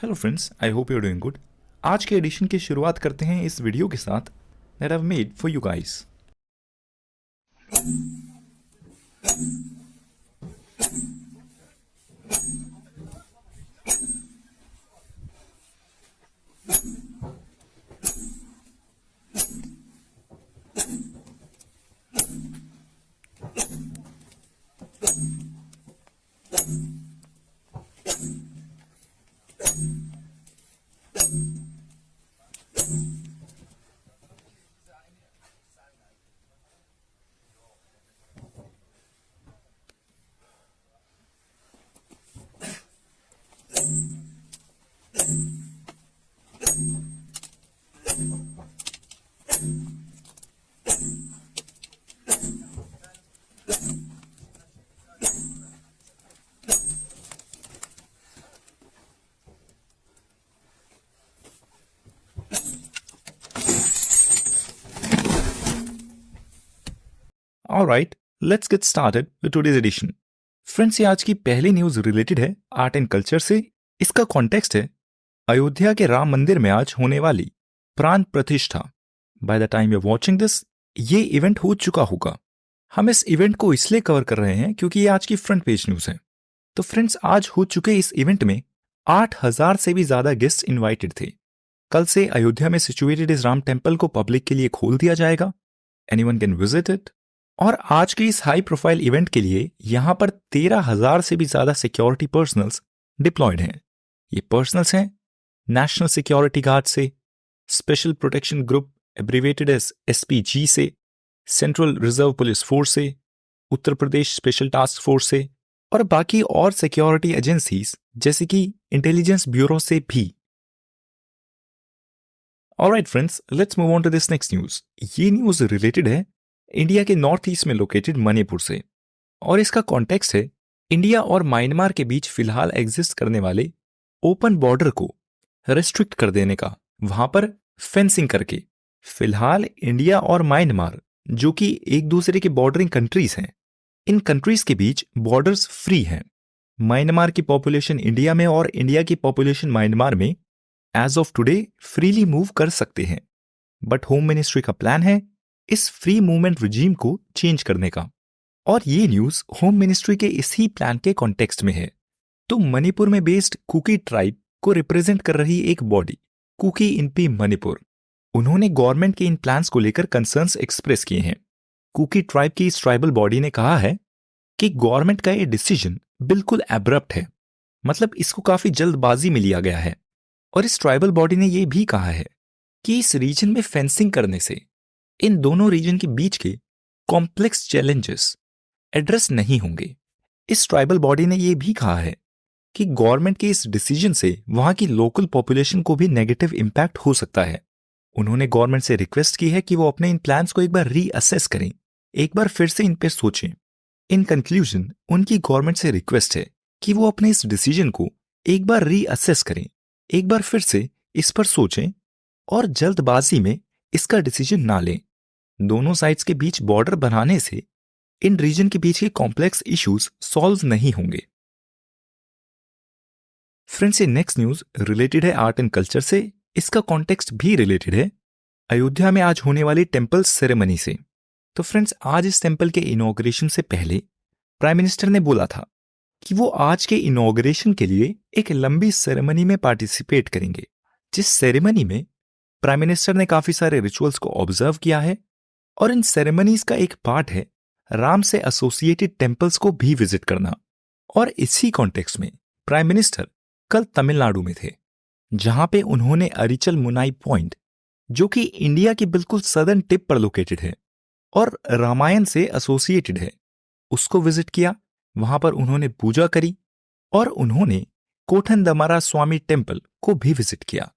Hello friends, I hope you are doing good. आज के addition की शुरुआत करते हैं इस वीडियो के साथ that I have made for you guys. Alright, let's get started with today's edition. Friends, ये आज की पहली न्यूज रिलेटेड है आर्ट एंड कल्चर से। इसका कॉन्टेक्स्ट है अयोध्या के राम मंदिर में आज होने वाली Pran Pratishtha. By the time you are watching this, ये इवेंट हो चुका होगा। हम इस इवेंट को इसलिए कवर कर रहे हैं क्योंकि ये आज की फ्रंट पेज न्यूज है। तो फ्रेंड्स, आज हो चुके इस इवेंट में 8,000 से भी ज्यादा गेस्ट इनवाइटेड थे। कल से अयोध्या में सिचुएटेड इस राम टेम्पल को पब्लिक के लिए खोल दिया जाएगा। Anyone can visit it. और आज के इस हाई प्रोफाइल इवेंट के लिए यहां पर 13,000 से भी ज्यादा सिक्योरिटी पर्सनल्स डिप्लॉयड हैं। ये पर्सनल्स हैं नेशनल सिक्योरिटी गार्ड से, special protection group abbreviated as SPG से, सेंट्रल रिजर्व पुलिस फोर्स से, Uttar Pradesh special task force से और बाकी और सिक्योरिटी एजेंसीज जैसे कि इंटेलिजेंस ब्यूरो से भी। Alright friends, let's move on to this next news. ये न्यूज रिलेटेड है इंडिया के नॉर्थ ईस्ट में लोकेटेड मणिपुर से, और इसका कॉन्टेक्स्ट है इंडिया और म्यांमार के बीच फिलहाल एग्जिस्ट करने वाले ओपन बॉर्डर को रेस्ट्रिक्ट कर देने का, वहां पर फेंसिंग करके। फिलहाल इंडिया और म्यांमार जो कि एक दूसरे के बॉर्डरिंग कंट्रीज हैं, इन कंट्रीज के बीच बॉर्डर्स फ्री हैं। म्यांमार की पॉपुलेशन इंडिया में और इंडिया की पॉपुलेशन म्यांमार में as of today freely move कर सकते हैं। बट होम मिनिस्ट्री का प्लान है इस फ्री मूवमेंट रिजीम को चेंज करने का, और ये न्यूज होम मिनिस्ट्री के इसी प्लान के कॉन्टेक्स्ट में है। तो मणिपुर में बेस्ड कुकी ट्राइब को रिप्रेजेंट कर रही एक बॉडी कुकी इनपी मणिपुर, उन्होंने गवर्नमेंट के इन प्लान्स को लेकर कंसर्न्स एक्सप्रेस किए हैं। कुकी ट्राइब की इस ट्राइबल बॉडी ने कहा है कि गवर्नमेंट का ये डिसीजन बिल्कुल एब्रप्ट है, मतलब इसको काफी जल्दबाजी में लिया गया है। और इस ट्राइबल बॉडी ने यह भी कहा है कि इस रीजन में फेंसिंग करने से इन दोनों रीजन के बीच के कॉम्प्लेक्स चैलेंजेस एड्रेस नहीं होंगे। इस ट्राइबल बॉडी ने यह भी कहा है कि गवर्नमेंट के इस डिसीजन से वहां की लोकल पॉपुलेशन को भी नेगेटिव इंपैक्ट हो सकता है। उन्होंने गवर्नमेंट से रिक्वेस्ट की है कि वो अपने इन प्लान्स को एक बार रीअसेस करें, एक बार फिर से इन पे सोचें। इन कंक्लूजन, उनकी गवर्नमेंट से रिक्वेस्ट है कि वो अपने इस डिसीजन को एक बार रीअसेस करें, एक बार फिर से इस पर सोचें और जल्दबाजी में इसका डिसीजन ना लें। दोनों साइड्स के बीच बॉर्डर बनाने से इन रीजन के बीच के कॉम्प्लेक्स इश्यूज सॉल्व नहीं होंगे। फ्रेंड्स, ये नेक्स्ट न्यूज रिलेटेड है आर्ट एंड कल्चर से। इसका कॉन्टेक्स्ट भी रिलेटेड है अयोध्या में आज होने वाली टेम्पल सेरेमनी से। तो फ्रेंड्स, आज इस टेम्पल के इनॉग्रेशन से पहले प्राइम मिनिस्टर ने बोला था कि वो आज के इनॉग्रेशन के लिए एक लंबी सेरेमनी में पार्टिसिपेट करेंगे, जिस सेरेमनी में प्राइम मिनिस्टर ने काफी सारे रिचुअल्स को ऑब्जर्व किया है। और इन सेरेमनीज का एक पार्ट है राम से एसोसिएटेड टेम्पल्स को भी विजिट करना। और इसी कॉन्टेक्स्ट में प्राइम मिनिस्टर कल तमिलनाडु में थे, जहां पे उन्होंने अरिचल मुनाई पॉइंट, जो कि इंडिया की बिल्कुल सदर्न टिप पर लोकेटेड है और रामायण से एसोसिएटेड है, उसको विजिट किया। वहां पर उन्होंने पूजा करी और उन्होंने कोठन दमारा स्वामी टेम्पल को भी विजिट किया।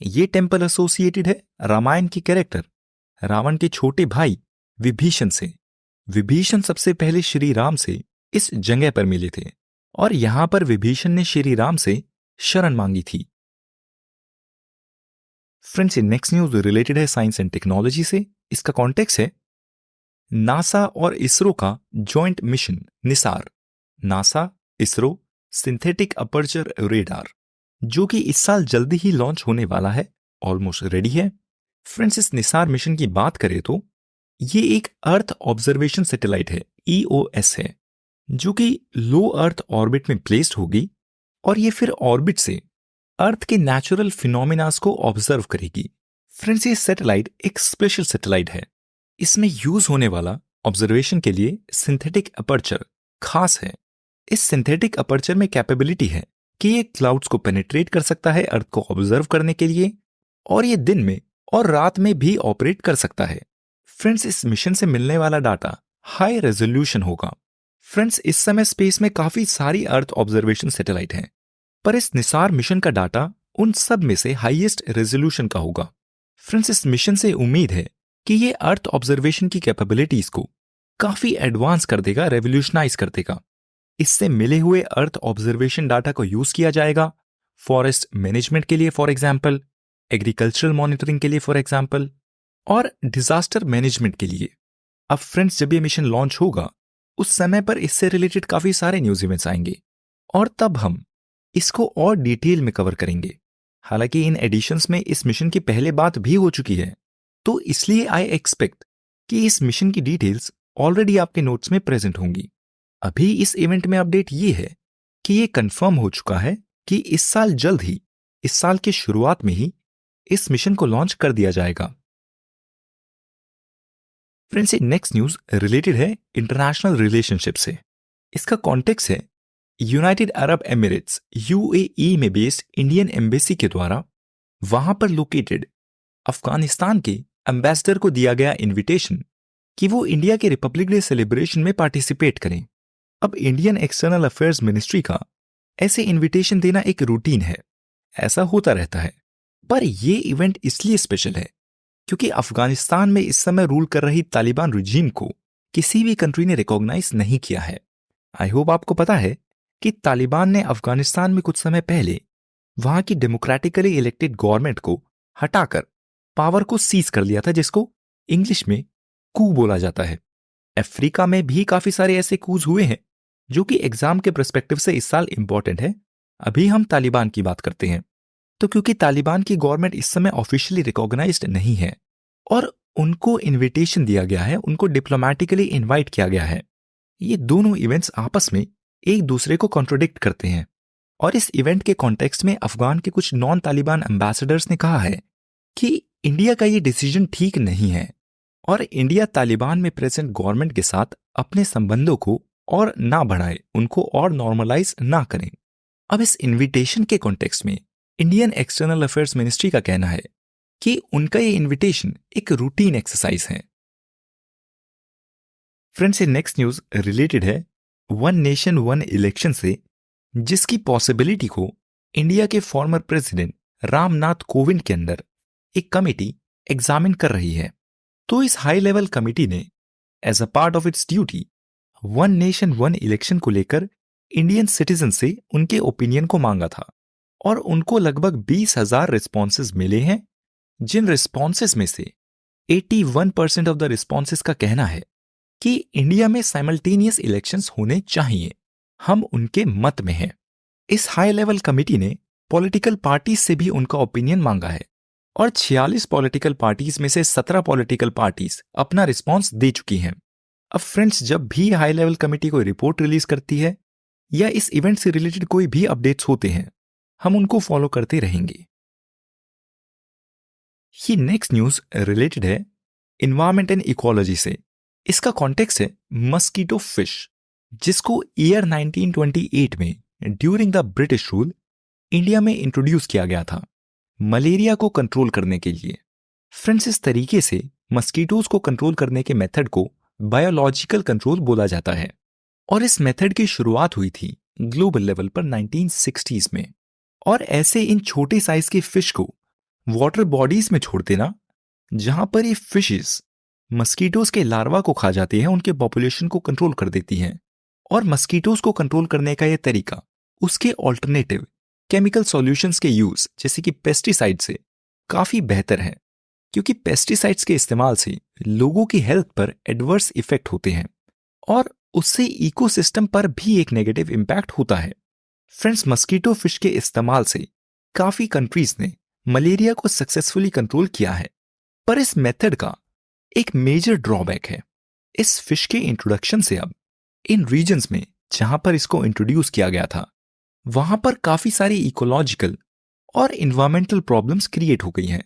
ये टेम्पल एसोसिएटेड है रामायण की कैरेक्टर रावण के छोटे भाई विभीषण से। विभीषण सबसे पहले श्री राम से इस जगह पर मिले थे और यहां पर विभीषण ने श्री राम से शरण मांगी थी। फ्रेंड्स, नेक्स्ट न्यूज रिलेटेड है साइंस एंड टेक्नोलॉजी से। इसका कॉन्टेक्स्ट है नासा और इसरो का joint mission Nisar. NASA ISRO synthetic aperture radar, जो कि इस साल जल्दी ही लॉन्च होने वाला है, ऑलमोस्ट रेडी है। फ्रेंड्स, इस निसार मिशन की बात करें तो ये एक अर्थ ऑब्जर्वेशन सैटेलाइट है, EOS है, जो कि लो अर्थ ऑर्बिट में प्लेस्ड होगी और ये फिर ऑर्बिट से अर्थ के नेचुरल फिनोमिनास को ऑब्जर्व करेगी। फ्रेंड्स, ये सैटेलाइट एक स्पेशल सैटेलाइट है। इसमें यूज होने वाला ऑब्जर्वेशन के लिए सिंथेटिक अपर्चर खास है। इस सिंथेटिक अपर्चर में कैपेबिलिटी है कि ये क्लाउड्स को पेनिट्रेट कर सकता है अर्थ को ऑब्जर्व करने के लिए, और ये दिन में और रात में भी ऑपरेट कर सकता है। फ्रेंड्स, इस मिशन से मिलने वाला डाटा हाई रेजोल्यूशन होगा। फ्रेंड्स, इस समय स्पेस में काफी सारी अर्थ ऑब्जर्वेशन सैटेलाइट हैं, पर इस निसार मिशन का डाटा उन सब में से हाईएस्ट रेजोल्यूशन का होगा। फ्रेंड्स, इस मिशन से उम्मीद है कि ये अर्थ ऑब्जर्वेशन की कैपेबिलिटीज को काफी एडवांस कर देगा, रेवोल्यूशनाइज कर देगा। इससे मिले हुए अर्थ ऑब्जर्वेशन डाटा को यूज किया जाएगा फॉरेस्ट मैनेजमेंट के लिए फॉर एग्जाम्पल, एग्रीकल्चरल मॉनिटरिंग के लिए फॉर एग्जाम्पल, और डिजास्टर मैनेजमेंट के लिए। अब फ्रेंड्स, जब ये मिशन लॉन्च होगा उस समय पर इससे रिलेटेड काफी सारे न्यूज इवेंट्स आएंगे और तब हम इसको और डिटेल में कवर करेंगे। हालांकि इन एडिशंस में इस मिशन की पहले बात भी हो चुकी है, तो इसलिए आई एक्सपेक्ट कि इस मिशन की डिटेल्स ऑलरेडी आपके नोट्स में प्रेजेंट होंगी। अभी इस इवेंट में अपडेट ये है कि ये कंफर्म हो चुका है कि इस साल जल्द ही, इस साल की शुरुआत में ही इस मिशन को लॉन्च कर दिया जाएगा। फ्रेंड्स, नेक्स्ट न्यूज रिलेटेड है इंटरनेशनल रिलेशनशिप से। इसका कॉन्टेक्स्ट है यूनाइटेड अरब एमिरेट्स UAE में बेस्ड इंडियन एम्बेसी के द्वारा वहां पर लोकेटेड अफगानिस्तान के एम्बेसडर को दिया गया इनविटेशन कि वो इंडिया के रिपब्लिक डे सेलिब्रेशन में पार्टिसिपेट करें। अब इंडियन एक्सटर्नल अफेयर्स मिनिस्ट्री का ऐसे इनविटेशन देना एक रूटीन है, ऐसा होता रहता है, पर यह इवेंट इसलिए स्पेशल है क्योंकि अफगानिस्तान में इस समय रूल कर रही तालिबान रिजीम को किसी भी कंट्री ने रिकॉग्नाइज नहीं किया है। आई होप आपको पता है कि तालिबान ने अफगानिस्तान में कुछ समय पहले वहां की डेमोक्रेटिकली इलेक्टेड गवर्नमेंट को हटाकर पावर को सीज कर लिया था, जिसको इंग्लिश में कू बोला जाता है। अफ्रीका में भी काफी सारे ऐसे कूज हुए हैं जो कि एग्जाम के पर्सपेक्टिव से इस साल इंपॉर्टेंट है। अभी हम तालिबान की बात करते हैं, तो क्योंकि तालिबान की गवर्नमेंट इस समय ऑफिशियली रिकॉग्नाइज्ड नहीं है और उनको इनविटेशन दिया गया है, उनको डिप्लोमेटिकली इनवाइट किया गया है, ये दोनों इवेंट्स आपस में एक दूसरे को कॉन्ट्रोडिक्ट करते हैं। और इस इवेंट के कॉन्टेक्स्ट में अफगान के कुछ नॉन तालिबान एम्बेसडर्स ने कहा है कि इंडिया का ये डिसीजन ठीक नहीं है और इंडिया तालिबान में प्रेजेंट गवर्नमेंट के साथ अपने संबंधों को और ना बढ़ाए, उनको और नॉर्मलाइज ना करें। अब इस इनविटेशन के कॉन्टेक्स्ट में इंडियन एक्सटर्नल अफेयर्स मिनिस्ट्री का कहना है कि उनका ये इनविटेशन एक रूटीन एक्सरसाइज है। फ्रेंड्स, ये नेक्स्ट न्यूज रिलेटेड है वन नेशन वन इलेक्शन से, जिसकी पॉसिबिलिटी को इंडिया के फॉर्मर प्रेसिडेंट रामनाथ कोविंद के अंडर एक कमेटी एग्जामिन कर रही है। तो इस हाई लेवल कमेटी ने as a part of its duty one nation one election को लेकर इंडियन सिटीजन से उनके ओपिनियन को मांगा था और उनको लगभग 20,000 रिस्पॉन्सेज मिले हैं, जिन रिस्पॉन्सेज में से 81% ऑफ द रिस्पॉन्सेज का कहना है कि इंडिया में साइमल्टेनियस इलेक्शंस होने चाहिए। हम उनके मत में हैं। इस हाई लेवल कमेटी ने पॉलिटिकल पार्टीज से भी उनका ओपिनियन मांगा है और 46 पॉलिटिकल पार्टीज में से 17 पॉलिटिकल पार्टीज अपना रिस्पॉन्स दे चुकी हैं। अब फ्रेंड्स, जब भी हाई लेवल कमेटी कोई रिपोर्ट रिलीज करती है या इस इवेंट से रिलेटेड कोई भी अपडेट्स होते हैं, हम उनको फॉलो करते रहेंगे। ये नेक्स्ट न्यूज रिलेटेड है एनवायरमेंट एंड इकोलॉजी से। इसका कॉन्टेक्स्ट है मस्कीटो फिश, जिसको ईयर 1928 में during the British rule India में इंट्रोड्यूस किया गया था मलेरिया को कंट्रोल करने के लिए। फ्रेंड्स, इस तरीके से मस्कीटोज को कंट्रोल करने के मेथड को बायोलॉजिकल कंट्रोल बोला जाता है और इस मेथड की शुरुआत हुई थी ग्लोबल लेवल पर 1960s में। और ऐसे इन छोटे साइज के फिश को वाटर बॉडीज में छोड़ देना, जहां पर ये फिशेस मस्कीटोज के लार्वा को खा जाती हैं, उनके पॉपुलेशन को कंट्रोल कर देती हैं। और मस्कीटोज को कंट्रोल करने का यह तरीका उसके ऑल्टरनेटिव केमिकल सॉल्यूशंस के यूज जैसे कि पेस्टिसाइड से काफी बेहतर है, क्योंकि पेस्टिसाइड्स के इस्तेमाल से लोगों की हेल्थ पर एडवर्स इफेक्ट होते हैं और उससे इकोसिस्टम पर भी एक नेगेटिव इंपैक्ट होता है। फ्रेंड्स, मस्कीटो फिश के इस्तेमाल से काफी कंट्रीज ने मलेरिया को सक्सेसफुली कंट्रोल किया है, पर इस मेथड का एक मेजर ड्रॉबैक है। इस फिश के इंट्रोडक्शन से अब इन रीजन्स में जहां पर इसको इंट्रोड्यूस किया गया था, वहां पर काफी सारी इकोलॉजिकल और इन्वायरमेंटल प्रॉब्लम्स क्रिएट हो गई हैं,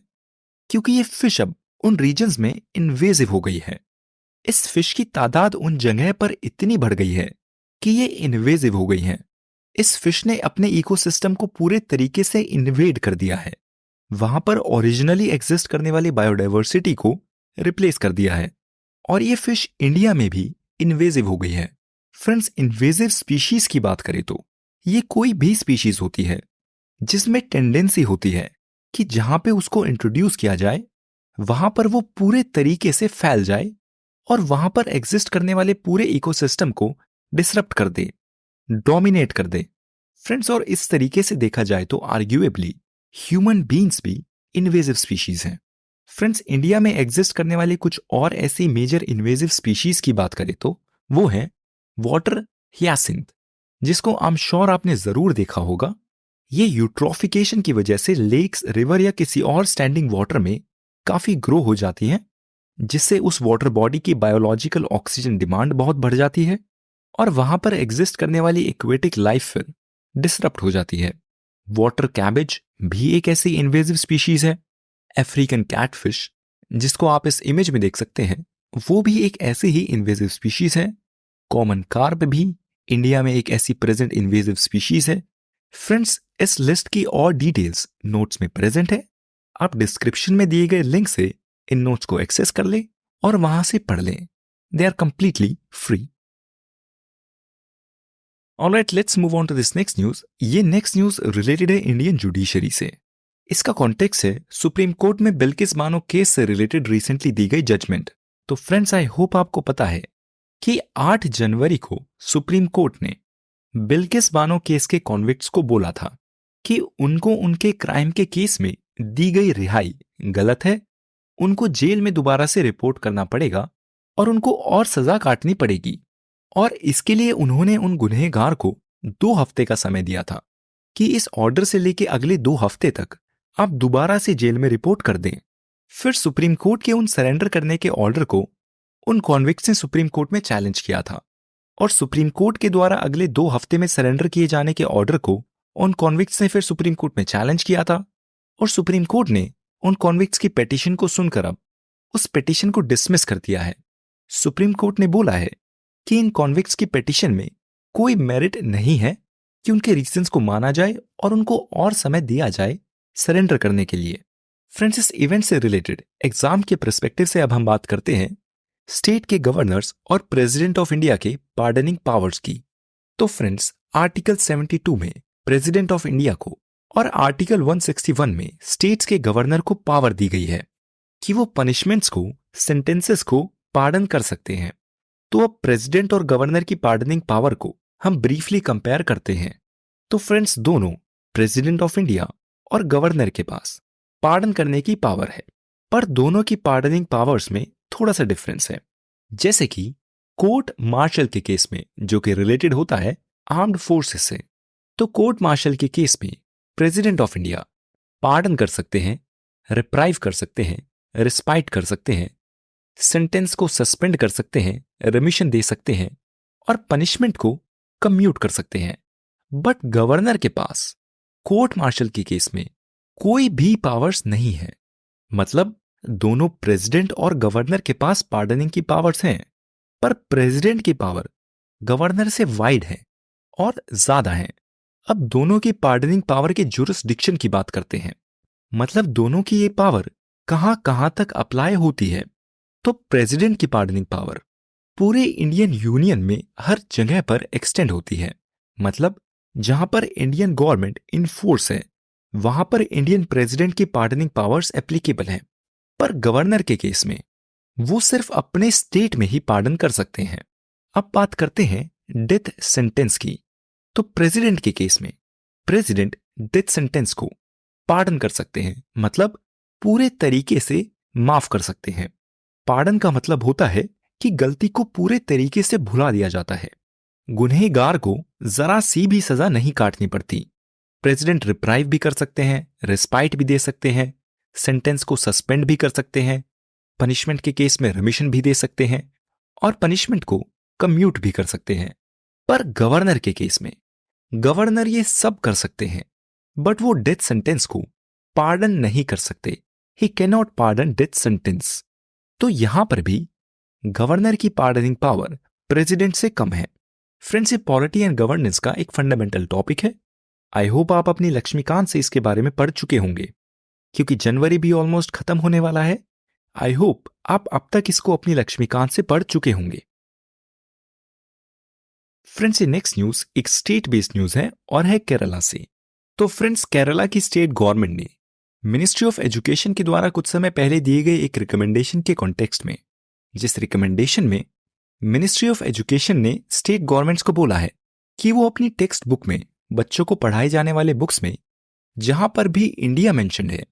क्योंकि ये फिश अब उन रीजन्स में इन्वेजिव हो गई है। इस फिश की तादाद उन जगह पर इतनी बढ़ गई है कि ये इन्वेजिव हो गई हैं। इस फिश ने अपने इकोसिस्टम को पूरे तरीके से इन्वेड कर दिया है। वहां पर ओरिजिनली एग्जिस्ट करने वाली बायोडाइवर्सिटी को रिप्लेस कर दिया है, और ये फिश इंडिया में भी इन्वेजिव हो गई है। फ्रेंड्स, इन्वेजिव स्पीशीज की बात करें तो ये कोई भी स्पीशीज होती है जिसमें टेंडेंसी होती है कि जहां पे उसको इंट्रोड्यूस किया जाए वहां पर वो पूरे तरीके से फैल जाए और वहां पर एग्जिस्ट करने वाले पूरे इकोसिस्टम को डिसरप्ट कर दे, डोमिनेट कर दे। फ्रेंड्स, और इस तरीके से देखा जाए तो आर्ग्यूएबली ह्यूमन बीइंग्स भी इन्वेजिव स्पीशीज हैं। फ्रेंड्स, इंडिया में एग्जिस्ट करने वाले कुछ और ऐसी मेजर इन्वेजिव स्पीशीज की बात करें तो वो है वाटर हियासिंथ, जिसको आई एम श्योर आपने जरूर देखा होगा। ये यूट्रोफिकेशन की वजह से लेक्स, रिवर या किसी और स्टैंडिंग वाटर में काफी ग्रो हो जाती हैं, जिससे उस वाटर बॉडी की बायोलॉजिकल ऑक्सीजन डिमांड बहुत बढ़ जाती है और वहां पर एग्जिस्ट करने वाली एक्वेटिक लाइफ फिर डिसरप्ट हो जाती है। वाटर कैबेज भी एक ऐसी इन्वेजिव स्पीशीज है। अफ्रीकन कैटफिश, जिसको आप इस इमेज में देख सकते हैं, वो भी एक ऐसी ही इन्वेजिव स्पीशीज है। कॉमन कार्प भी इंडिया में एक ऐसी प्रेजेंट इन्वेजिव स्पीशीज है। फ्रेंड्स, इस लिस्ट की और डिटेल्स नोट्स में प्रेजेंट है। आप डिस्क्रिप्शन में दिए गए लिंक से इन नोट्स को एक्सेस कर लें और वहां से पढ़ लें। They are completely free. Alright, let's move on to this next news. ये नेक्स्ट न्यूज रिलेटेड है इंडियन जुडिशरी से। इसका कॉन्टेक्स्ट है सुप्रीम कोर्ट में बिल्किस बानो केस से रिलेटेड रिसेंटली दी गई जजमेंट। तो फ्रेंड्स, आई होप आपको पता है कि 8 जनवरी को सुप्रीम कोर्ट ने बिल्किस बानो केस के कॉन्विक्ट्स को बोला था कि उनको उनके क्राइम के केस में दी गई रिहाई गलत है, उनको जेल में दोबारा से रिपोर्ट करना पड़ेगा और उनको और सजा काटनी पड़ेगी। और इसके लिए उन्होंने उन गुनहगार को 2 हफ्ते का समय दिया था कि इस ऑर्डर से लेके अगले 2 हफ्ते तक आप दोबारा से जेल में रिपोर्ट कर दें। फिर सुप्रीम कोर्ट के उन सरेंडर करने के ऑर्डर को उन कॉन्विक्ट्स ने सुप्रीम कोर्ट में चैलेंज किया था, और सुप्रीम कोर्ट के द्वारा अगले 2 हफ्ते में सरेंडर किए जाने के ऑर्डर को उन कॉन्विक्ट्स ने फिर सुप्रीम कोर्ट में चैलेंज किया था, और सुप्रीम कोर्ट ने उन कॉन्विक्ट्स की पिटीशन को सुनकर अब उस पिटीशन को डिसमिस कर दिया है। सुप्रीम कोर्ट ने बोला है कि इन कॉन्विक्ट्स की पिटीशन में कोई मेरिट नहीं है कि उनके रीजंस को माना जाए और उनको और समय दिया जाए सरेंडर करने के लिए। फ्रेंड्स, इस इवेंट से रिलेटेड एग्जाम के पर्सपेक्टिव से अब हम बात करते हैं स्टेट के गवर्नर्स और प्रेसिडेंट ऑफ इंडिया के पार्डनिंग पावर्स की। तो फ्रेंड्स, आर्टिकल 72 में प्रेसिडेंट ऑफ इंडिया को और आर्टिकल 161 में स्टेट्स के गवर्नर को पावर दी गई है कि वो पनिशमेंट्स को, सेंटेंसेस को पार्डन कर सकते हैं। तो अब प्रेसिडेंट और गवर्नर की पार्डनिंग पावर को हम ब्रीफली कंपेयर करते हैं। तो फ्रेंड्स, दोनों प्रेसिडेंट ऑफ इंडिया और गवर्नर के पास पार्डन करने की पावर है, पर दोनों की पार्डनिंग पावर्स में थोड़ा सा डिफरेंस है। जैसे कि कोर्ट मार्शल के केस में, जो कि रिलेटेड होता है आर्म्ड फोर्सेस से, तो कोर्ट मार्शल के केस में प्रेसिडेंट ऑफ इंडिया पार्डन कर सकते हैं, रिप्राइव कर सकते हैं, रिस्पाइट कर सकते हैं, सेंटेंस को सस्पेंड कर सकते हैं, रिमिशन दे सकते हैं और पनिशमेंट को कम्यूट कर सकते हैं। बट गवर्नर के पास कोर्ट मार्शल के केस में कोई भी पावर्स नहीं है। मतलब दोनों प्रेसिडेंट और गवर्नर के पास पार्डनिंग की पावर्स हैं, पर प्रेसिडेंट की पावर गवर्नर से वाइड है और ज्यादा है। अब दोनों की पार्डनिंग पावर के जुरिसडिक्शन की बात करते हैं, मतलब दोनों की ये पावर कहां कहां तक अप्लाई होती है। तो प्रेसिडेंट की पार्डनिंग पावर पूरे इंडियन यूनियन में हर जगह पर एक्सटेंड होती है। मतलब जहां पर इंडियन गवर्नमेंट इन फोर्स है, वहां पर इंडियन प्रेसिडेंट की पार्डनिंग पावर्स एप्लीकेबल हैं। पर गवर्नर के केस में वो सिर्फ अपने स्टेट में ही पार्डन कर सकते हैं। अब बात करते हैं डेथ सेंटेंस की। तो प्रेसिडेंट के केस में प्रेसिडेंट डेथ सेंटेंस को पार्डन कर सकते हैं, मतलब पूरे तरीके से माफ कर सकते हैं। पार्डन का मतलब होता है कि गलती को पूरे तरीके से भुला दिया जाता है, गुनहगार को जरा सी भी सजा नहीं काटनी पड़ती। प्रेसिडेंट रिप्राइव भी कर सकते हैं, रिस्पाइट भी दे सकते हैं, सेंटेंस को सस्पेंड भी कर सकते हैं, पनिशमेंट के केस में रिमिशन भी दे सकते हैं और पनिशमेंट को कम्यूट भी कर सकते हैं। पर गवर्नर के केस में गवर्नर ये सब कर सकते हैं, बट वो डेथ सेंटेंस को पार्डन नहीं कर सकते। He can not pardon death sentence. तो यहां पर भी गवर्नर की पार्डनिंग पावर प्रेसिडेंट से कम है। फ्रेंड्स, ये पॉलिटी एंड गवर्नेंस का एक फंडामेंटल टॉपिक है। आई होप आप अपनी लक्ष्मीकांत से इसके बारे में पढ़ चुके होंगे, क्योंकि जनवरी भी ऑलमोस्ट खत्म होने वाला है। आई होप आप अब तक इसको अपनी लक्ष्मीकांत से पढ़ चुके होंगे। फ्रेंड्स, ये नेक्स्ट न्यूज एक स्टेट बेस्ड न्यूज है और है केरला से। तो फ्रेंड्स, केरला की स्टेट गवर्नमेंट ने मिनिस्ट्री ऑफ एजुकेशन के द्वारा कुछ समय पहले दिए गए एक रिकमेंडेशन के कॉन्टेक्स्ट में, जिस रिकमेंडेशन में मिनिस्ट्री ऑफ एजुकेशन ने स्टेट गवर्नमेंट्स को बोला है कि वो अपनी टेक्स्ट बुक में बच्चों को पढ़ाए जाने वाले बुक्स में जहां पर भी इंडिया मेंशन है,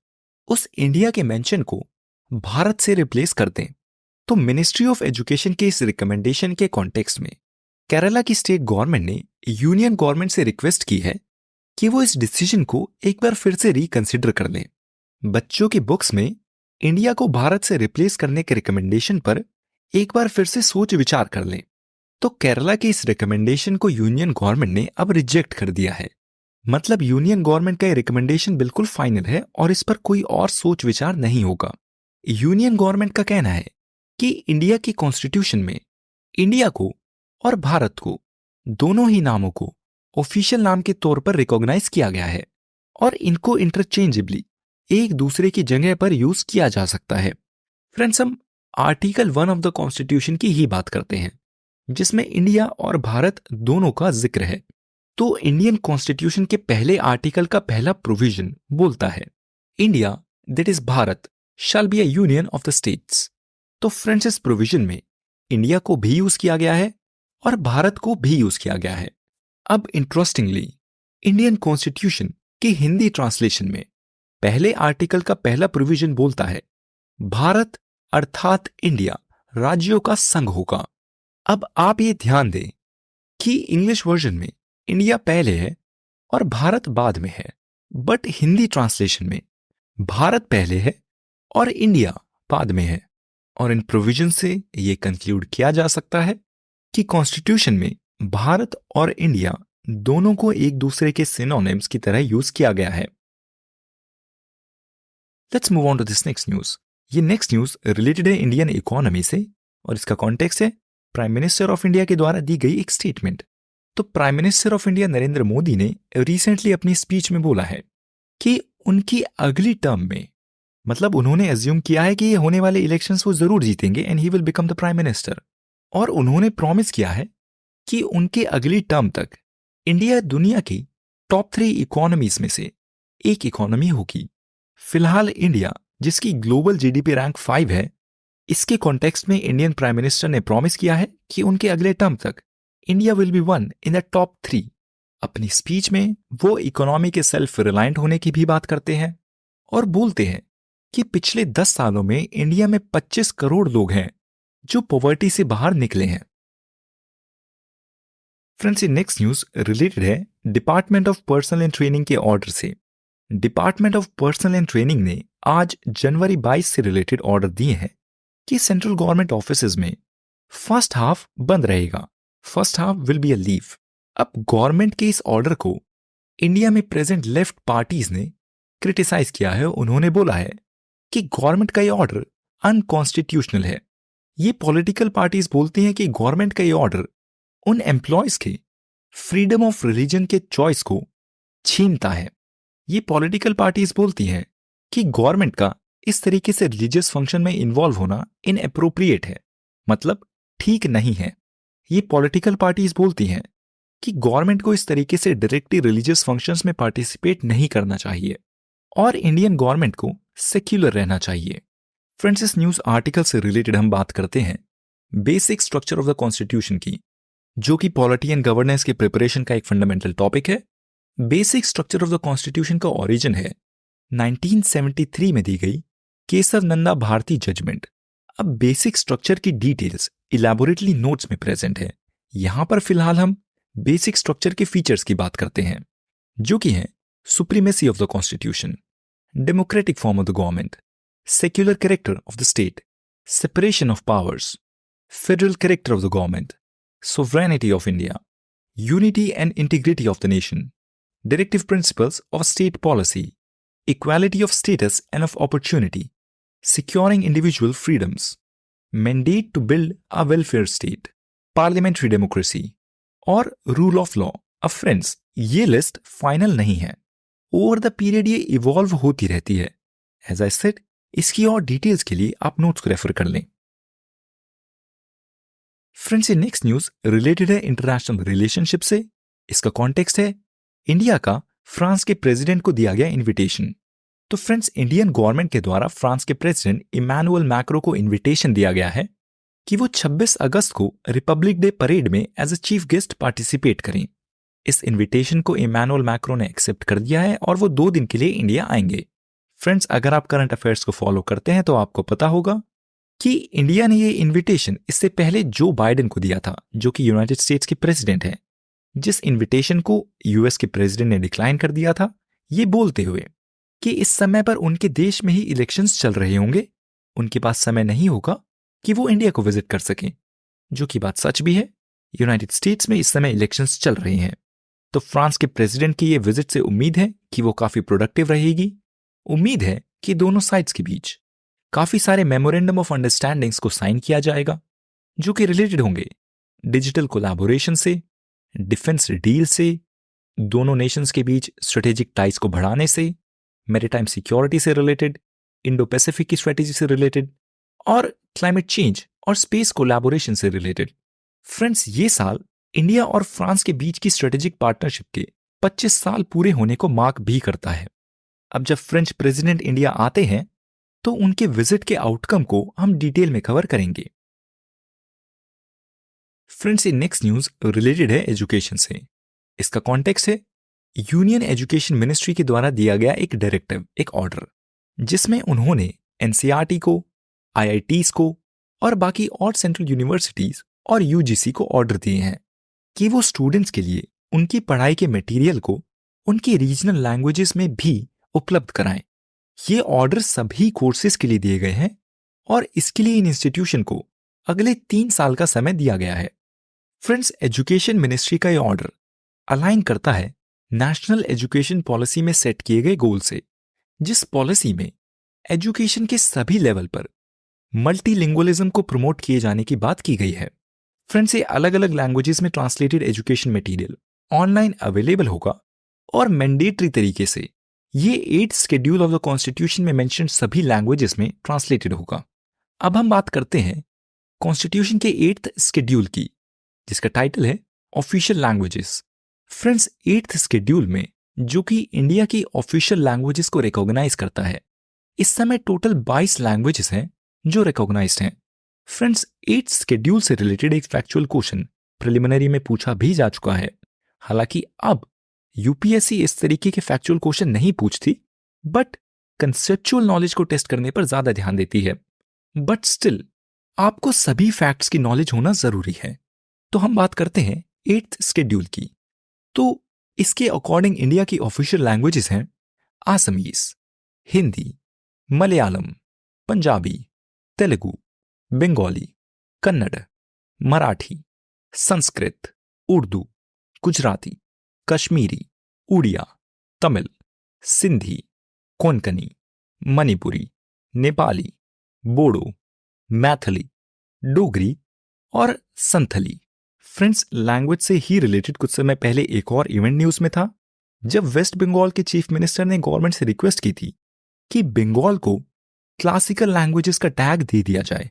उस इंडिया के मेंशन को भारत से रिप्लेस कर दें। तो मिनिस्ट्री ऑफ एजुकेशन के इस रिकमेंडेशन के कॉन्टेक्स्ट में केरला की स्टेट गवर्नमेंट ने यूनियन गवर्नमेंट से रिक्वेस्ट की है कि वो इस डिसीजन को एक बार फिर से रिकंसिडर कर लें। बच्चों की बुक्स में इंडिया को भारत से रिप्लेस करने के रिकमेंडेशन पर एक बार फिर से सोच विचार कर लें। तो केरला के इस रिकमेंडेशन को यूनियन गवर्नमेंट ने अब रिजेक्ट कर दिया है। मतलब यूनियन गवर्नमेंट का ये रिकमेंडेशन बिल्कुल फाइनल है और इस पर कोई और सोच विचार नहीं होगा। यूनियन गवर्नमेंट का कहना है कि इंडिया की कॉन्स्टिट्यूशन में इंडिया को और भारत को, दोनों ही नामों को ऑफिशियल नाम के तौर पर रिकॉग्नाइज किया गया है और इनको इंटरचेंजेबली एक दूसरे की जगह पर यूज किया जा सकता है। फ्रेंड्स, हम आर्टिकल 1 ऑफ द कॉन्स्टिट्यूशन की ही बात करते हैं, जिसमें इंडिया और भारत दोनों का जिक्र है। तो इंडियन कॉन्स्टिट्यूशन के पहले आर्टिकल का पहला प्रोविजन बोलता है, India that is Bharat shall be a union of the states. तो फ्रेंड्स, इस प्रोविजन में इंडिया को भी यूज किया गया है और भारत को भी यूज किया गया है। अब इंटरेस्टिंगली, इंडियन कॉन्स्टिट्यूशन की हिंदी ट्रांसलेशन में पहले आर्टिकल का पहला प्रोविजन बोलता है, भारत अर्थात इंडिया राज्यों का संघ होगा। अब आप ये ध्यान दें कि इंग्लिश वर्जन में इंडिया पहले है और भारत बाद में है, बट हिंदी ट्रांसलेशन में भारत पहले है और इंडिया बाद में है। और इन प्रोविजन से यह कंक्लूड किया जा सकता है कि कॉन्स्टिट्यूशन में भारत और इंडिया दोनों को एक दूसरे के सिनोनिम्स की तरह यूज किया गया है। Let's move on to this next news. ये नेक्स्ट न्यूज रिलेटेड है इंडियन इकोनॉमी से और इसका कॉन्टेक्स्ट है प्राइम मिनिस्टर ऑफ इंडिया के द्वारा दी गई एक स्टेटमेंट। तो prime minister of India Narendra Modi ने रिसेंटली अपनी स्पीच में बोला है कि उनकी अगली टर्म में, मतलब उन्होंने अज्यूम किया है कि ये होने वाले इलेक्शंस वो जरूर जीतेंगे and he will become the prime minister. और उन्होंने प्रॉमिस किया है कि उनके अगली टर्म तक इंडिया दुनिया की टॉप 3 इकोनॉमीज में से एक इकोनॉमी होगी। फिलहाल इंडिया, जिसकी ग्लोबल जीडीपी रैंक 5 है, इसके कॉन्टेक्स्ट में इंडियन प्राइम मिनिस्टर ने प्रॉमिस किया है कि उनके अगले टर्म तक India will be one in the top 3। अपनी स्पीच में वो इकोनॉमी के सेल्फ रिलायंट होने की भी बात करते हैं और बोलते हैं कि पिछले 10 सालों में इंडिया में 25 करोड़ लोग हैं जो पॉवर्टी से बाहर निकले हैं। फ्रेंड्स, ये नेक्स्ट न्यूज रिलेटेड है department of personal and training के ऑर्डर से। Department of personal and training ने आज जनवरी 22 से रिलेटेड ऑर्डर दिए हैं कि सेंट्रल गवर्नमेंट ऑफिसेज में फर्स्ट हाफ बंद रहेगा, first half will be a leave. अब गवर्नमेंट के इस ऑर्डर को इंडिया में प्रेजेंट लेफ्ट पार्टीज ने क्रिटिसाइज किया है। उन्होंने बोला है कि गवर्नमेंट का ये ऑर्डर अनकॉन्स्टिट्यूशनल है। ये पॉलिटिकल पार्टीज बोलती हैं कि गवर्नमेंट का ये ऑर्डर उन एम्प्लॉयज के फ्रीडम ऑफ रिलीजन के चॉइस को छीनता है। ये पॉलिटिकल पार्टीज बोलती हैं कि गवर्नमेंट का इस तरीके से रिलीजियस फंक्शन में इन्वॉल्व होना इनएप्रोप्रिएट है, मतलब ठीक नहीं है। ये पॉलिटिकल पार्टीज बोलती हैं कि गवर्नमेंट को इस तरीके से डायरेक्टली रिलीजियस फंक्शंस में पार्टिसिपेट नहीं करना चाहिए और इंडियन गवर्नमेंट को सेक्युलर रहना चाहिए। फ्रेंड्स, इस न्यूज आर्टिकल से रिलेटेड हम बात करते हैं basic structure of the constitution की, जो कि पॉलिटी एंड गवर्नेंस के प्रिपरेशन का एक फंडामेंटल टॉपिक है। Basic structure of the constitution का ओरिजिन है 1973 में दी गई केशव नंदा भारती जजमेंट। अब बेसिक स्ट्रक्चर की डिटेल्स इलैबोरेटली नोट्स में प्रेजेंट है। यहां पर फिलहाल हम बेसिक स्ट्रक्चर के फीचर्स की बात करते हैं, जो कि हैं supremacy of the constitution, democratic form of the government, secular character of the state, separation of powers, federal character of the government, sovereignty of India, unity and integrity of the nation, directive principles of state policy, equality of status and of opportunity, securing individual freedoms, mandate to build a welfare state, parliamentary democracy और rule of law. अब friends, ये list final नहीं है, over the period ये evolve होती रहती है। As I said, इसकी और डिटेल्स के लिए आप नोट्स को रेफर कर लें। फ्रेंड्स, ये नेक्स्ट न्यूज रिलेटेड है इंटरनेशनल रिलेशनशिप से। इसका कॉन्टेक्स्ट है इंडिया का फ्रांस के प्रेसिडेंट को दिया गया इनविटेशन। तो फ्रेंड्स, इंडियन गवर्नमेंट के द्वारा फ्रांस के प्रेसिडेंट इमैनुअल मैक्रो को इनविटेशन दिया गया है कि वो 26 अगस्त को रिपब्लिक डे परेड में as a chief guest participate करें। इस इनविटेशन को इमैनुअल मैक्रो ने एक्सेप्ट कर दिया है और वो 2 दिन के लिए इंडिया आएंगे। फ्रेंड्स, अगर आप करंट अफेयर्स को फॉलो करते हैं तो आपको पता होगा कि इंडिया ने ये इनविटेशन इससे पहले जो बाइडेन को दिया था, जो कि यूनाइटेड स्टेट्स के प्रेसिडेंट हैं, जिस इनविटेशन को यूएस के प्रेसिडेंट ने डिक्लाइन कर दिया था, ये बोलते हुए कि इस समय पर उनके देश में ही इलेक्शंस चल रहे होंगे, उनके पास समय नहीं होगा कि वो इंडिया को विजिट कर सकें, जो कि बात सच भी है। यूनाइटेड स्टेट्स में इस समय इलेक्शंस चल रहे हैं, तो फ्रांस के प्रेसिडेंट की ये विजिट से उम्मीद है कि वो काफी प्रोडक्टिव रहेगी। उम्मीद है कि दोनों साइड्स के बीच काफी सारे मेमोरेंडम ऑफ अंडरस्टैंडिंग्स को साइन किया जाएगा, जो कि रिलेटेड होंगे डिजिटल कोलैबोरेशन से, डिफेंस डील से, दोनों नेशंस के बीच स्ट्रेटेजिक टाइज को बढ़ाने से, मैरीटाइम सिक्योरिटी से रिलेटेड, इंडो पैसिफिक की स्ट्रेटेजी से रिलेटेड और क्लाइमेट चेंज और स्पेस कोलैबोरेशन से रिलेटेड। फ्रेंड्स, ये साल इंडिया और फ्रांस के बीच की स्ट्रेटेजिक पार्टनरशिप के 25 साल पूरे होने को मार्क भी करता है। अब जब फ्रेंच प्रेसिडेंट इंडिया आते हैं तो उनके विजिट के आउटकम को हम डिटेल में कवर करेंगे। फ्रेंड्स, ये नेक्स्ट न्यूज रिलेटेड है एजुकेशन से। इसका कॉन्टेक्स्ट है यूनियन एजुकेशन मिनिस्ट्री के द्वारा दिया गया एक डायरेक्टिव, एक ऑर्डर, जिसमें उन्होंने एनसीईआरटी को, आईआईटीज को और बाकी और सेंट्रल यूनिवर्सिटीज और यूजीसी को ऑर्डर दिए हैं कि वो स्टूडेंट्स के लिए उनकी पढ़ाई के मटेरियल को उनकी रीजनल लैंग्वेजेस में भी उपलब्ध कराएं। ये ऑर्डर सभी कोर्सेज के लिए दिए गए हैं और इसके लिए इन इंस्टीट्यूशन को अगले 3 साल का समय दिया गया है। फ्रेंड्स, एजुकेशन मिनिस्ट्री का ये ऑर्डर अलाइन करता है नेशनल एजुकेशन पॉलिसी में सेट किए गए गोल से, जिस पॉलिसी में एजुकेशन के सभी लेवल पर मल्टीलिंगुअलिज्म को प्रमोट किए जाने की बात की गई है। फ्रेंड्स, ये अलग अलग लैंग्वेजेस में translated education material online available होगा और मैंडेटरी तरीके से ये 8th schedule of the constitution में मेंशन सभी लैंग्वेजेस में ट्रांसलेटेड होगा। अब हम बात करते हैं कॉन्स्टिट्यूशन के 8th शेड्यूल की, जिसका टाइटल है official languages. Friends, 8th schedule में, जो कि इंडिया की ऑफिशियल लैंग्वेजेस को रिकॉग्नाइज करता है, इस समय टोटल 22 लैंग्वेजेस हैं जो रिकॉग्नाइज्ड हैं। फ्रेंड्स, 8th शेड्यूल से रिलेटेड एक फैक्चुअल क्वेश्चन प्रिलिमिनरी में पूछा भी जा चुका है। हालांकि अब यूपीएससी इस तरीके के फैक्चुअल क्वेश्चन नहीं पूछती, बट कंसेप्चुअल नॉलेज को टेस्ट करने पर ज्यादा ध्यान देती है। बट स्टिल आपको सभी फैक्ट्स की नॉलेज होना जरूरी है। तो हम बात करते हैं 8th शेड्यूल की। तो इसके अकॉर्डिंग इंडिया की ऑफिशियल लैंग्वेजेस हैं आसामीज, हिंदी, मलयालम, पंजाबी, तेलुगु, बंगाली, कन्नड़, मराठी, संस्कृत, उर्दू, गुजराती, कश्मीरी, उड़िया, तमिल, सिंधी, कोंकणी, मणिपुरी, नेपाली, बोडो, मैथिली, डोगरी और संथली। फ्रेंड्स, लैंग्वेज से ही रिलेटेड कुछ समय पहले एक और इवेंट न्यूज में था, जब वेस्ट बंगाल के चीफ मिनिस्टर ने गवर्नमेंट से रिक्वेस्ट की थी कि बंगाल को क्लासिकल लैंग्वेजेस का टैग दे दिया जाए।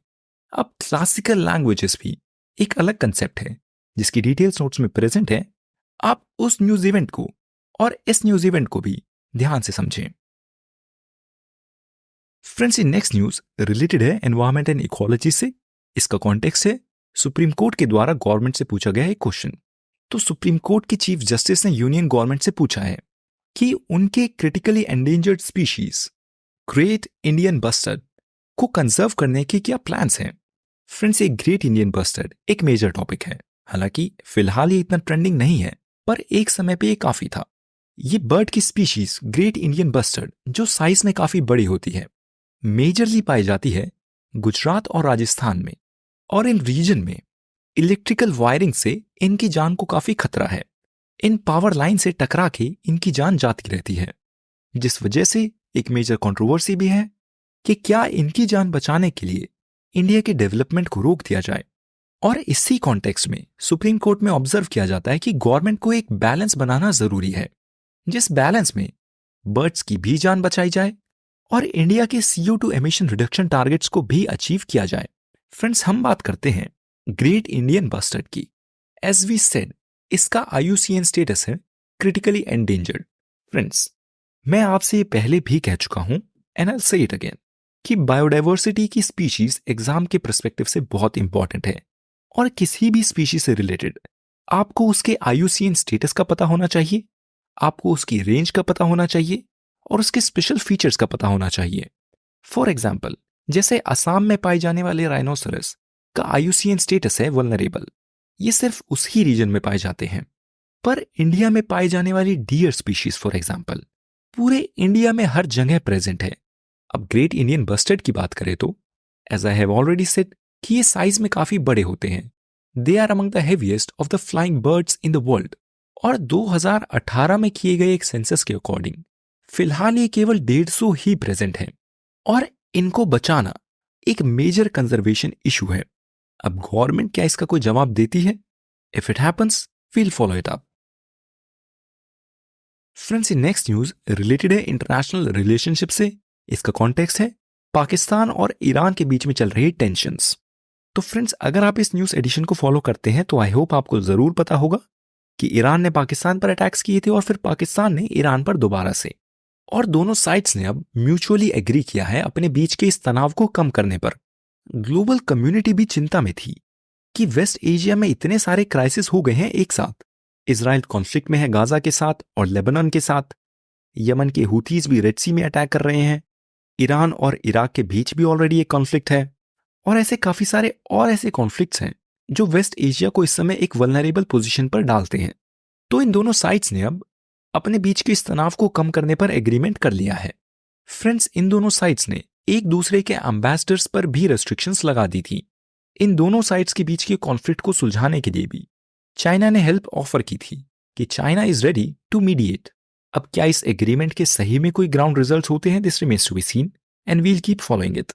अब क्लासिकल लैंग्वेजेस भी एक अलग कंसेप्ट है, जिसकी डिटेल्स नोट्स में प्रेजेंट है। आप उस न्यूज इवेंट को और इस न्यूज इवेंट को भी ध्यान से समझें। फ्रेंड्स, ये नेक्स्ट न्यूज रिलेटेड है एनवायरमेंट एंड इकोलॉजी से। इसका कॉन्टेक्स्ट है सुप्रीम कोर्ट के द्वारा गवर्नमेंट से पूछा गया एक क्वेश्चन। तो सुप्रीम कोर्ट के चीफ जस्टिस ने यूनियन गवर्नमेंट से पूछा है कि उनके critically endangered species great Indian bustard को कंजर्व करने के क्या प्लान्स हैं। फ्रेंड्स, ये ग्रेट इंडियन बस्टर्ड एक मेजर टॉपिक है। हालांकि फिलहाल ये इतना ट्रेंडिंग नहीं है, पर एक समय पे ये काफी था। ये बर्ड की स्पीशीज ग्रेट इंडियन बस्टर्ड जो साइज में काफी बड़ी होती है, मेजरली पाई जाती है गुजरात और राजस्थान में, और इन रीजन में इलेक्ट्रिकल वायरिंग से इनकी जान को काफी खतरा है। इन पावर लाइन से टकरा के इनकी जान जाती रहती है, जिस वजह से एक मेजर कंट्रोवर्सी भी है कि क्या इनकी जान बचाने के लिए इंडिया के डेवलपमेंट को रोक दिया जाए। और इसी कॉन्टेक्स्ट में सुप्रीम कोर्ट में ऑब्जर्व किया जाता है कि गवर्नमेंट को एक बैलेंस बनाना जरूरी है, जिस बैलेंस में बर्ड्स की भी जान बचाई जाए और इंडिया के CO2 एमिशन रिडक्शन टारगेट्स को भी अचीव किया जाए। फ्रेंड्स, हम बात करते हैं ग्रेट इंडियन बस्टर्ड की। एज वी सेड, इसका IUCN स्टेटस है क्रिटिकली एंडेंजर्ड। फ्रेंड्स, मैं आपसे ये पहले भी कह चुका हूं एंड आई से इट अगेन कि बायोडाइवर्सिटी की स्पीशीज एग्जाम के पर्सपेक्टिव से बहुत इंपॉर्टेंट है, और किसी भी स्पीशीज से रिलेटेड आपको उसके IUCN स्टेटस का पता होना चाहिए, आपको उसकी रेंज का पता होना चाहिए और उसके स्पेशल फीचर्स का पता होना चाहिए। फॉर एग्जाम्पल, जैसे असम में पाए जाने वाले राइनोसरस का IUCN स्टेटस है वल्नरेबल, ये सिर्फ उस ही रीजन में पाए जाते हैं। पर इंडिया में पाई जाने वाली डियर स्पीशीज फॉर एग्जाम्पल पूरे इंडिया में हर जगह प्रेजेंट है। अब ग्रेट इंडियन बस्टर्ड की बात करें तो as I have already said कि ये साइज में काफी बड़े होते हैं। They are among the heaviest of the flying birds in the world, और 2018 में किए गए एक सेंसस के अकॉर्डिंग फिलहाल ये केवल 150 ही प्रेजेंट हैं, और इनको बचाना एक मेजर कंजर्वेशन इशू है। अब गवर्नमेंट क्या इसका कोई जवाब देती है? If it happens, we'll follow it up. Friends, ये नेक्स्ट न्यूज रिलेटेड है इंटरनेशनल रिलेशनशिप से। इसका कॉन्टेक्स्ट है पाकिस्तान और ईरान के बीच में चल रही टेंशंस। तो फ्रेंड्स, अगर आप इस न्यूज एडिशन को फॉलो करते हैं तो आई होप आपको जरूर पता होगा कि ईरान ने पाकिस्तान पर अटैक्स किए थे और फिर पाकिस्तान ने ईरान पर दोबारा से, और दोनों साइड्स ने अब म्यूचुअली एग्री किया है अपने बीच के इस तनाव को कम करने पर। ग्लोबल कम्युनिटी भी चिंता में थी कि वेस्ट एशिया में इतने सारे क्राइसिस हो गए हैं एक साथ। इजराइल कॉन्फ्लिक्ट में है गाजा के साथ और लेबनान के साथ, यमन के हुथीज भी रेड सी में अटैक कर रहे हैं, ईरान और इराक के बीच भी ऑलरेडी एक कॉन्फ्लिक्ट है, और ऐसे काफी सारे और ऐसे कॉन्फ्लिक्ट्स हैं जो वेस्ट एशिया को इस समय एक वल्नरेबल पोजीशन पर डालते हैं। तो इन दोनों साइड्स ने अब अपने बीच के इस तनाव को कम करने पर एग्रीमेंट कर लिया है। फ्रेंड्स, इन दोनों साइड्स ने एक दूसरे के एम्बेसडर्स पर भी रेस्ट्रिक्शंस लगा दी थी। इन दोनों साइड्स के बीच के कॉन्फ्लिक्ट को सुलझाने के लिए भी चाइना ने हेल्प ऑफर की थी कि China is ready to mediate. अब क्या इस एग्रीमेंट के सही में कोई ग्राउंड रिजल्ट्स होते हैं? This remains to be seen and we'll keep following it.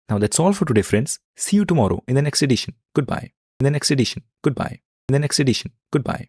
Now that's all for today friends. See you tomorrow in the next edition. Goodbye. In the next edition. Goodbye. In the next edition. Goodbye.